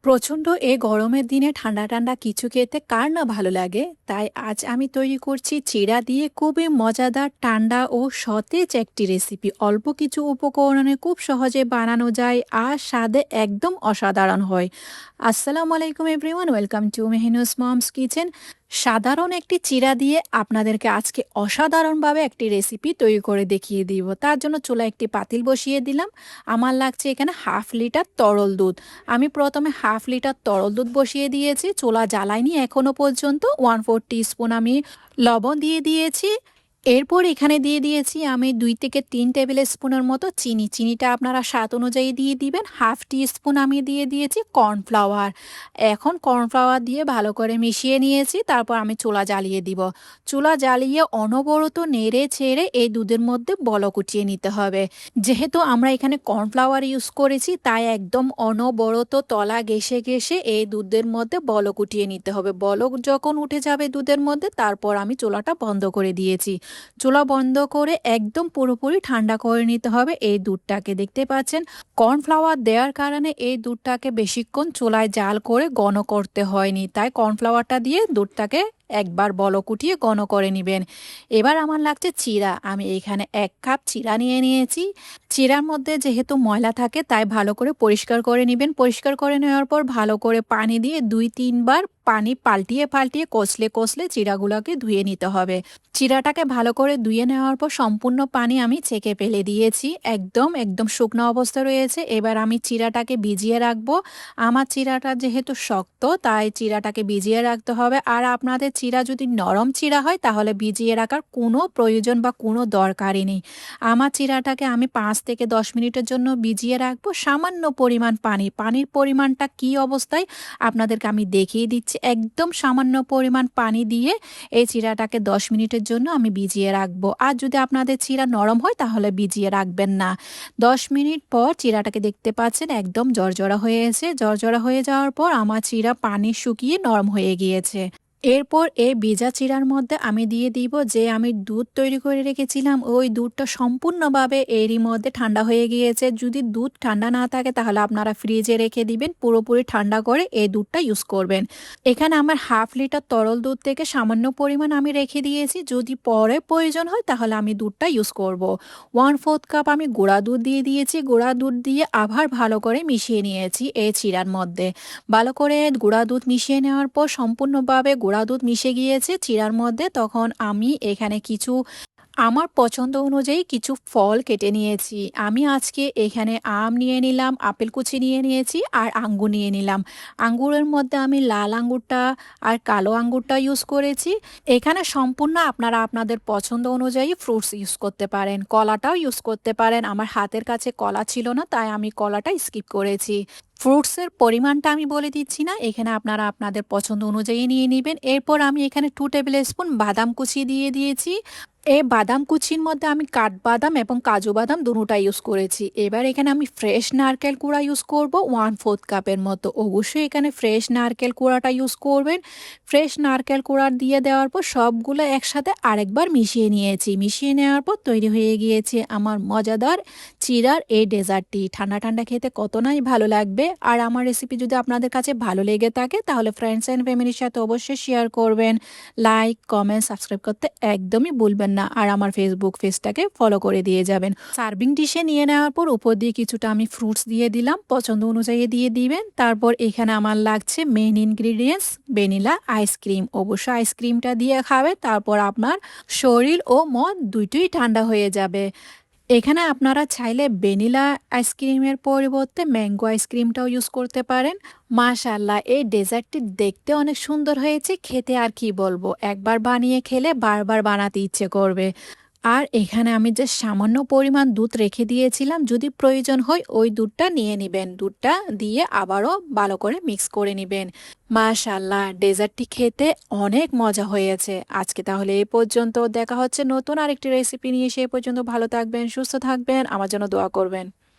প্রচণ্ড এই গরমের দিনে ঠান্ডা ঠান্ডা কিছু খেতে কার না ভালো লাগে। তাই আজ আমি তৈরি করছি চিড়া দিয়ে খুবই মজাদার ঠান্ডা ও সতেজ একটি রেসিপি। অল্প কিছু উপকরণে খুব সহজে বানানো যায় আর স্বাদে একদম অসাধারণ হয়। আসসালামু আলাইকুম everyone, welcome to Mehnu's mom's kitchen. সাধারণ একটি চিড়া দিয়ে আপনাদেরকে আজকে অসাধারণভাবে একটি রেসিপি তৈরি করে দেখিয়ে দিব। তার জন্য চুলায় একটি পাতিল বসিয়ে দিলাম। আমার লাগছে এখানে 1/2 লিটার তরল দুধ। আমি প্রথমে 1/2 লিটার তরল দুধ বসিয়ে দিয়েছি, চুলা জ্বালাইনি এখনো পর্যন্ত। 1/4 টিস্পুন আমি লবণ দিয়ে দিয়েছি। এরপর এখানে দিয়ে দিয়েছি আমি 2 থেকে 3 টেবিল স্পুনের মতো চিনি। চিনিটা আপনারা স্বাদ অনুযায়ী দিয়ে দিবেন। 1/2 টিস্পুন আমি দিয়ে দিয়েছি কর্নফ্লাওয়ার। এখন কর্নফ্লাওয়ার দিয়ে ভালো করে মিশিয়ে নিয়েছি। তারপর আমি চুলা জ্বালিয়ে দিব। চুলা জ্বালিয়ে অনবরত নেড়ে ছেড়ে এই দুধের মধ্যে বলক উঠিয়ে নিতে হবে। যেহেতু আমরা এখানে কর্নফ্লাওয়ার ইউজ করেছি, তাই একদম অনবরত তলা ঘেঁষে ঘেঁষে এই দুধের মধ্যে বলক উঠিয়ে নিতে হবে। বলক যখন উঠে যাবে দুধের মধ্যে, তারপর আমি চুলাটা বন্ধ করে দিয়েছি। চুলা বন্ধ করে একদম পুরোপুরি ঠান্ডা করে নিতে হবে এই দুধটাকে। দেখতে পাচ্ছেন, কর্নফ্লাওয়ার দেওয়ার কারণে এই দুধটাকে বেশিক্ষণ চুলায় জাল করে ঘন করতে হয়নি। তাই কর্নফ্লাওয়ারটা দিয়ে দুধটাকে একবার বলক উঠিয়ে ঘন করে নেবেন। এবার আমার লাগছে চিড়া। আমি এখানে 1 কাপ চিড়া নিয়ে নিয়েছি। চিড়ার মধ্যে যেহেতু ময়লা থাকে, তাই ভালো করে পরিষ্কার করে নেবেন। পরিষ্কার করে নেওয়ার পর ভালো করে পানি দিয়ে 2-3 বার পানি পাল্টিয়ে পাল্টিয়ে কষলে কষলে চিড়াগুলোকে ধুয়ে নিতে হবে। চিড়াটাকে ভালো করে ধুয়ে নেওয়ার পর সম্পূর্ণ পানি আমি ছেঁকে ফেলে দিয়েছি। একদম একদম শুকনো অবস্থা রয়েছে। এবার আমি চিড়াটাকে ভিজিয়ে রাখবো। আমার চিড়াটা যেহেতু শক্ত, তাই চিড়াটাকে ভিজিয়ে রাখতে হবে। আর আপনাদের চিড়া যদি নরম চিড়া হয়, তাহলে ভিজিয়ে রাখার কোনো প্রয়োজন বা কোনো দরকারই নেই। আমার চিড়াটাকে আমি 5 থেকে 10 মিনিটের জন্য ভিজিয়ে রাখবো। সামান্য পরিমাণ পানির পরিমাণটা কি অবস্থায় আপনাদেরকে আমি দেখিয়ে দিচ্ছি। একদম সামান্য পরিমাণ পানি দিয়ে এই চিড়াটাকে 10 মিনিটের জন্য আমি ভিজিয়ে রাখবো। আর যদি আপনাদের চিড়া নরম হয়, তাহলে ভিজিয়ে রাখবেন না। 10 মিনিট পর চিড়াটাকে দেখতে পাচ্ছেন একদম জর্জরা হয়েছে। জর্জরা হয়ে যাওয়ার পর আমার চিড়া পানি শুকিয়ে নরম হয়ে গিয়েছে। এরপর এই ভেজা চিড়ার মধ্যে আমি দিয়ে দিব যে আমি দুধ তৈরি করে রেখেছিলাম। ওই দুধটা সম্পূর্ণভাবে এরই মধ্যে ঠান্ডা হয়ে গিয়েছে। যদি দুধ ঠান্ডা না থাকে, তাহলে আপনারা ফ্রিজে রেখে দিবেন। পুরোপুরি ঠান্ডা করে এই দুধটা ইউজ করবেন। এখানে আমার 1/2 লিটার তরল দুধ থেকে সামান্য পরিমাণ আমি রেখে দিয়েছি। যদি পরে প্রয়োজন হয়, তাহলে আমি দুধটা ইউজ করব। 1/4 কাপ আমি গুঁড়া দুধ দিয়ে দিয়েছি। গুঁড়া দুধ দিয়ে আবার ভালো করে মিশিয়ে নিয়েছি এই চিড়ার মধ্যে। ভালো করে গুঁড়া দুধ মিশিয়ে নেওয়ার পর সম্পূর্ণভাবে গুঁড়া দুধ মিশে গিয়েছে চিড়ার মধ্যে, তখন আমি এখানে আমার পছন্দ অনুযায়ী কিছু ফল কেটে নিয়েছি। আমি আজকে এখানে আম নিয়ে নিলাম, আপেল কুচি নিয়ে নিয়েছি আর আঙ্গুর নিয়ে নিলাম। আঙ্গুরের মধ্যে আমি লাল আঙ্গুরটা আর কালো আঙ্গুরটা ইউজ করেছি। এখানে সম্পূর্ণ আপনারা আপনাদের পছন্দ অনুযায়ী ফ্রুটস ইউজ করতে পারেন। কলাটাও ইউজ করতে পারেন। আমার হাতের কাছে কলা ছিল না, তাই আমি কলাটা স্কিপ করেছি। ফ্রুটসের পরিমাণটা আমি বলে দিচ্ছি না, এখানে আপনারা আপনাদের পছন্দ অনুযায়ী নিয়ে নেবেন। এরপর আমি এখানে 2 টেবিল স্পুন বাদাম কুচি দিয়ে দিয়েছি। এই বাদাম কুচির মধ্যে আমি কাঠবাদাম এবং কাজু বাদাম দুটোটা ইউজ করেছি। এবার এখানে আমি ফ্রেশ নারকেল কুড়া ইউজ করব 1/4 কাপের মতো। অবশ্যই এখানে ফ্রেশ নারকেল কুড়াটা ইউজ করবেন। ফ্রেশ নারকেল কুড়া দিয়ে দেওয়ার পর সবগুলো একসাথে আরেকবার মিশিয়ে নিয়েছি। মিশিয়ে নেওয়ার পর তৈরি হয়ে গিয়েছে আমার মজাদার চিড়ার এই ডেজার্টটি। ঠান্ডা ঠান্ডা খেতে কত নাই ভালো লাগবে। আর আমার রেসিপি যদি আপনাদের কাছে ভালো লেগে থাকে, তাহলে ফ্রেন্ডস অ্যান্ড ফ্যামিলির সাথে অবশ্যই শেয়ার করবেন। লাইক, কমেন্ট, সাবস্ক্রাইব করতে একদমই ভুলবেন না। আর আমার ফেসবুক পেজটাকে ফলো করে দিয়ে যাবেন। সার্ভিং ডিশে নিয়ে নেওয়ার পর উপর দিয়ে কিছুটা আমি ফ্রুটস দিয়ে দিলাম, পছন্দ অনুযায়ী দিয়ে দিবেন। তারপর এখানে আমার লাগছে মেইন ইনগ্রিডিয়েন্টস ভ্যানিলা আইসক্রিম। অবশ্যই আইসক্রিমটা দিয়ে খাবে, তারপর আপনার শরীর ও মন দুইটাই ঠান্ডা হয়ে যাবে। এখানে আপনারা চাইলে ভ্যানিলা আইসক্রিমের পরিবর্তে ম্যাঙ্গো আইসক্রিমটাও ইউজ করতে পারেন। মাশাআল্লাহ, এই ডেজার্টটি দেখতে অনেক সুন্দর হয়েছে, খেতে আর কি বলবো। একবার বানিয়ে খেলে বারবার বানাতে ইচ্ছে করবে। আর এখানে আমি যে সামান্য পরিমাণ দুধ রেখে দিয়েছিলাম, যদি প্রয়োজন হয় ওই দুধটা নিয়ে নেবেন। দুধটা দিয়ে আবারও ভালো করে মিক্স করে নেবেন। মাশাআল্লাহ, ডেজার্টটি খেতে অনেক মজা হয়েছে। আজকে তাহলে এই পর্যন্ত। দেখা হচ্ছে নতুন আরেকটি রেসিপি নিয়ে। সেই পর্যন্ত ভালো থাকবেন, সুস্থ থাকবেন, আমার জন্য দোয়া করবেন।